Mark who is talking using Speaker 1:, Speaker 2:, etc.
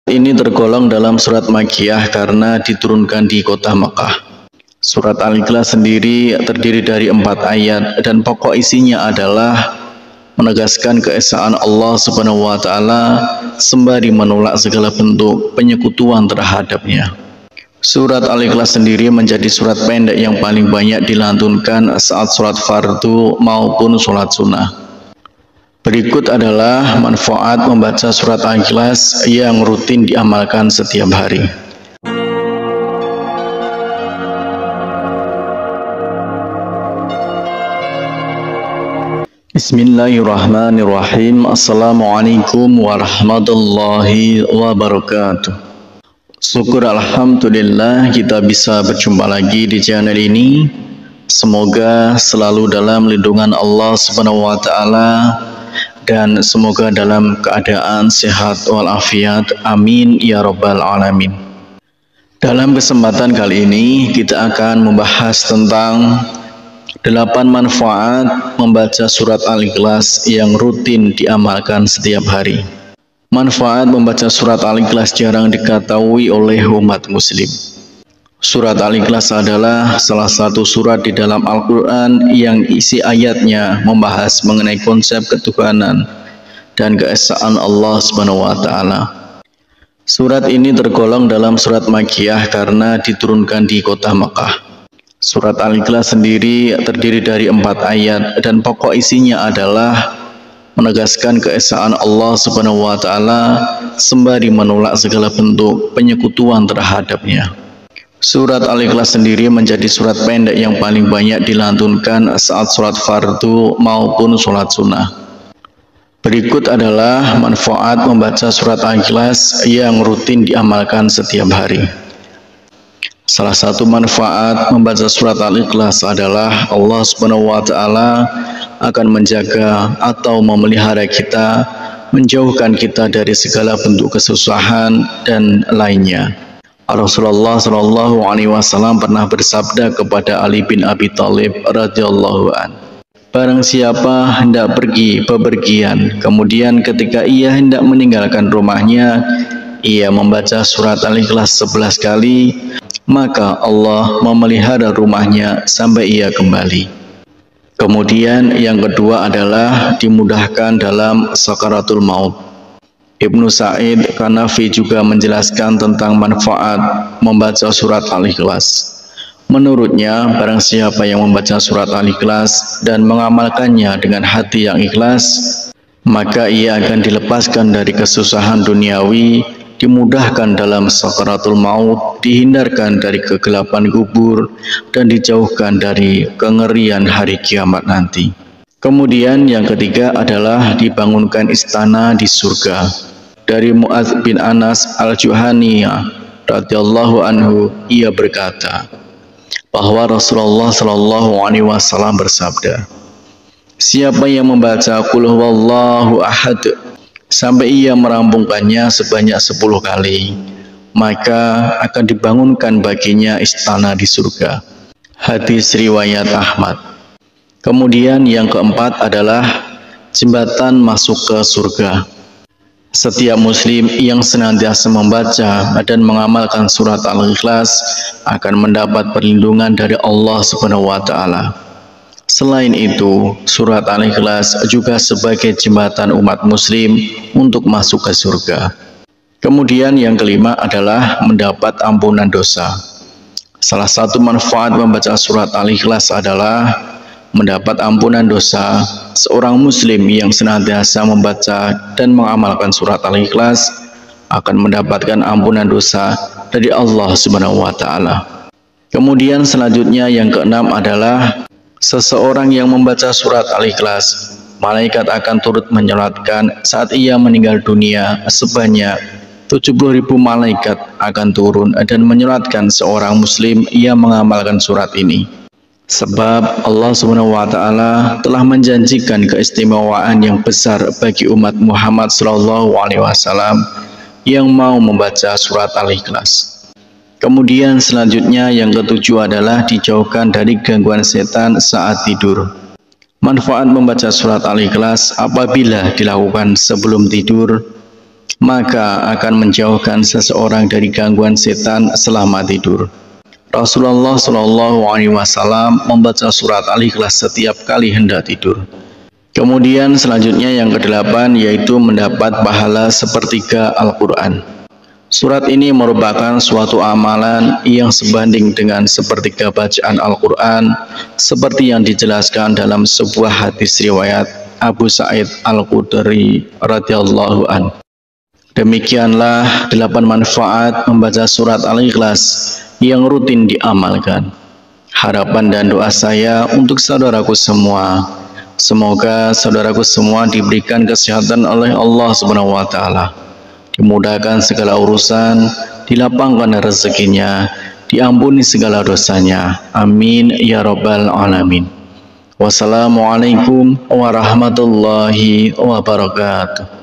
Speaker 1: Ini tergolong dalam surat Makkiyah karena diturunkan di kota Mekah. Surat Al-Ikhlas sendiri terdiri dari 4 ayat dan pokok isinya adalah menegaskan keesaan Allah Subhanahu wa taala sembari menolak segala bentuk penyekutuan terhadapnya. Surat Al-Ikhlas sendiri menjadi surat pendek yang paling banyak dilantunkan saat sholat fardu maupun sholat sunnah. Berikut adalah manfaat membaca surat Al-Ikhlas yang rutin diamalkan setiap hari. Bismillahirrahmanirrahim. Assalamualaikum warahmatullahi wabarakatuh. Syukur alhamdulillah kita bisa berjumpa lagi di channel ini. Semoga selalu dalam lindungan Allah Subhanahu wa taala dan semoga dalam keadaan sehat walafiat. Amin ya rabbal alamin. Dalam kesempatan kali ini kita akan membahas tentang 8 manfaat membaca surat Al-Ikhlas yang rutin diamalkan setiap hari. Manfaat membaca surat Al-Ikhlas jarang diketahui oleh umat muslim. Surat Al-Ikhlas adalah salah satu surat di dalam Al-Quran yang isi ayatnya membahas mengenai konsep ketuhanan dan keesaan Allah Subhanahu wa taala. Surat ini tergolong dalam surat Makkiyah karena diturunkan di kota Mekah. Surat Al-Ikhlas sendiri terdiri dari 4 ayat dan pokok isinya adalah menegaskan keesaan Allah Subhanahu wa taala sembari menolak segala bentuk penyekutuan terhadapnya. Surat Al-Ikhlas sendiri menjadi surat pendek yang paling banyak dilantunkan saat sholat fardu maupun sholat sunnah. Berikut adalah manfaat membaca surat Al-Ikhlas yang rutin diamalkan setiap hari. Salah satu manfaat membaca surat Al-Ikhlas adalah Allah Subhanahu wa taala akan menjaga atau memelihara kita, menjauhkan kita dari segala bentuk kesusahan dan lainnya. Rasulullah Shallallahu Alaihi Wasallam pernah bersabda kepada Ali bin Abi Thalib radhiyallahu an, barang siapa hendak pergi bepergian, kemudian ketika ia hendak meninggalkan rumahnya, ia membaca surat Al-Ikhlas 11 kali, maka Allah memelihara rumahnya sampai ia kembali. Kemudian yang kedua adalah dimudahkan dalam sakaratul maut. Ibnu Sa'id Kanafi juga menjelaskan tentang manfaat membaca surat Al-Ikhlas. Menurutnya, barang siapa yang membaca surat Al-Ikhlas dan mengamalkannya dengan hati yang ikhlas, maka ia akan dilepaskan dari kesusahan duniawi, dimudahkan dalam sakaratul maut, dihindarkan dari kegelapan kubur, dan dijauhkan dari kengerian hari kiamat nanti. Kemudian yang ketiga adalah dibangunkan istana di surga. Dari Mu'adz bin Anas al-Juhaniyah radhiyallahu anhu, ia berkata bahwa Rasulullah Shallallahu Alaihi Wasallam bersabda, siapa yang membaca Qul huwallahu ahad sampai ia merampungkannya sebanyak 10 kali, maka akan dibangunkan baginya istana di surga. Hadis riwayat Ahmad. Kemudian yang keempat adalah jembatan masuk ke surga. Setiap muslim yang senantiasa membaca dan mengamalkan surat Al-Ikhlas akan mendapat perlindungan dari Allah Subhanahu wa taala. Selain itu, surat Al-Ikhlas juga sebagai jembatan umat muslim untuk masuk ke surga. Kemudian yang kelima adalah mendapat ampunan dosa. Salah satu manfaat membaca surat Al-Ikhlas adalah mendapat ampunan dosa. Seorang muslim yang senantiasa membaca dan mengamalkan surat Al-Ikhlas akan mendapatkan ampunan dosa dari Allah Subhanahu wa taala. Kemudian selanjutnya yang keenam adalah seseorang yang membaca surat Al-Ikhlas, malaikat akan turut menyolatkan saat ia meninggal dunia. Sebanyak 70.000 malaikat akan turun dan menyolatkan seorang muslim yang mengamalkan surat ini. Sebab Allah Subhanahu wa taala telah menjanjikan keistimewaan yang besar bagi umat Muhammad sallallahu alaihi wasallam yang mau membaca surat Al-Ikhlas. Kemudian selanjutnya yang ketujuh adalah dijauhkan dari gangguan setan saat tidur. Manfaat membaca surat Al-Ikhlas apabila dilakukan sebelum tidur maka akan menjauhkan seseorang dari gangguan setan selama tidur. Rasulullah Shallallahu Alaihi Wasallam membaca surat Al-Ikhlas setiap kali hendak tidur. Kemudian selanjutnya yang ke-8 yaitu mendapat pahala sepertiga Al-Quran. Surat ini merupakan suatu amalan yang sebanding dengan sepertiga bacaan Al-Quran, seperti yang dijelaskan dalam sebuah hadis riwayat Abu Sa'id Al-Khudri radhiyallahu anhu. Demikianlah 8 manfaat membaca surat Al-Ikhlas yang rutin diamalkan. Harapan dan doa saya untuk saudaraku semua, semoga saudaraku semua diberikan kesehatan oleh Allah Subhanahu wa taala, dimudahkan segala urusan, dilapangkan rezekinya, diampuni segala dosanya. Amin ya rabbal alamin. Wassalamualaikum warahmatullahi wabarakatuh.